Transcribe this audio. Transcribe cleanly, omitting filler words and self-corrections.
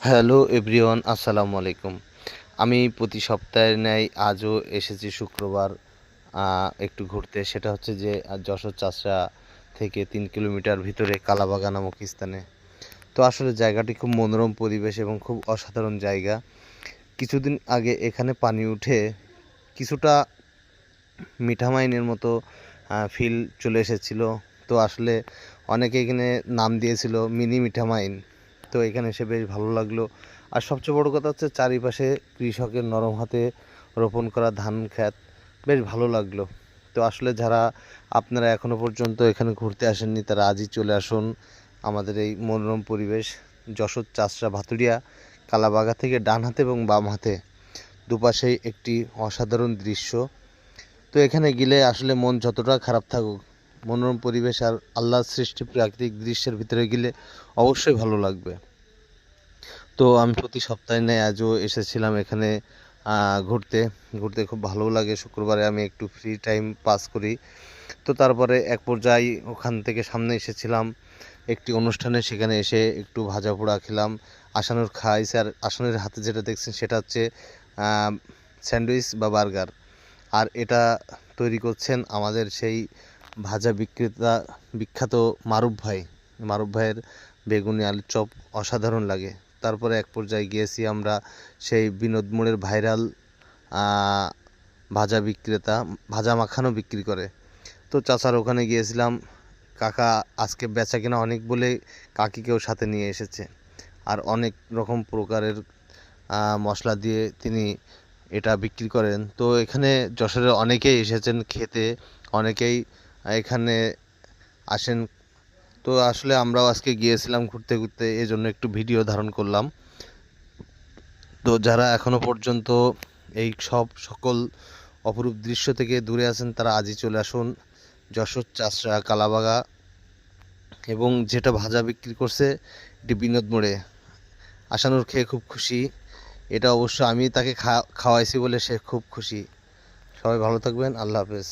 Hello everyone, আসসালামু আলাইকুম। আমি প্রতি সপ্তাহের ন্যায় আজও এসেছি শুক্রবার একটু ঘুরতে। সেটা হচ্ছে যে যশোর চাষড়া থেকে 3 কিলোমিটার ভিতরে কালাবাগা নামক স্থানে। তো আসলে জায়গাটি খুব মনোরম পরিবেশ এবং খুব অসাধারণ জায়গা। কিছুদিন আগে এখানে পানি উঠে কিছুটা মিঠামাইনের মতো ফিল চলে এসেছিল। তো আসলে অনেকে এখানে নাম দিয়েছিল মিনি মিঠামাইন। তো এখানে এসে বেশ ভালো লাগলো। আর সবচেয়ে বড় কথা হচ্ছে চারিপাশে কৃষকের নরম হাতে রোপণ করা ধান ক্ষেত, বেশ ভালো লাগলো। তো আসলে যারা আপনারা এখনও পর্যন্ত এখানে ঘুরতে আসেননি তারা আজই চলে আসুন। আমাদের এই মনোরম পরিবেশ যশোর চাষড়া ভাতুরিয়া কালাবাগা থেকে ডান হাতে এবং বাম হাতে দুপাশেই একটি অসাধারণ দৃশ্য। তো এখানে গেলে আসলে মন যতটা খারাপ থাকুক, মনোরম পরিবেশ আর আল্লাহর সৃষ্টি প্রাকৃতিক দৃশ্যের ভিতরে গেলে অবশ্যই ভালো লাগবে। তো আমি প্রতি সপ্তাহে নেয় আজও এসেছিলাম এখানে ঘুরতে ঘুরতে খুব ভালো লাগে। শুক্রবারে আমি একটু ফ্রি টাইম পাস করি। তো তারপরে এক পর্যায়ে ওখান থেকে সামনে এসেছিলাম একটি অনুষ্ঠানে, সেখানে এসে একটু ভাজা পোড়া খেলাম। আসানুর খাইছে, আর আসানুর হাতে যেটা দেখছেন সেটা হচ্ছে স্যান্ডউইচ বা বার্গার। আর এটা তৈরি করছেন আমাদের সেই ভাজা বিক্রেতা বিখ্যাত মারুফ ভাই। মারুফ ভাইয়ের বেগুনি আলুর চপ অসাধারণ লাগে। তারপরে এক পর্যায়ে গিয়েছি আমরা সেই বিনোদ মোড়ের ভাইরাল ভাজা বিক্রেতা, ভাজা মাখানো বিক্রি করে। তো চাচার ওখানে গিয়েছিলাম। কাকা আজকে বেচা কেনা অনেক বলে কাকিকেও সাথে নিয়ে এসেছে। আর অনেক রকম প্রকারের মশলা দিয়ে তিনি এটা বিক্রি করেন। তো এখানে যশোরের অনেকেই এসেছেন খেতে, অনেকেই এখানে আসেন। তো আসলে আমরাও আজকে গিয়েছিলাম ঘুরতে ঘুরতে, এই জন্য একটু ভিডিও ধারণ করলাম। তো যারা এখনো পর্যন্ত এই সকল অপরূপ দৃশ্য থেকে দূরে আছেন তারা আজই চলে আসুন যশোর চাষড়া কালাবাগা। এবং যেটা ভাজা বিক্রি করছে এটি বিনোদ মোড়ে। আসানুর খেয়ে খুব খুশি। এটা অবশ্য আমি তাকে খাওয়াইছি বলে সে খুব খুশি। সবাই ভালো থাকবেন, আল্লাহ হাফেজ।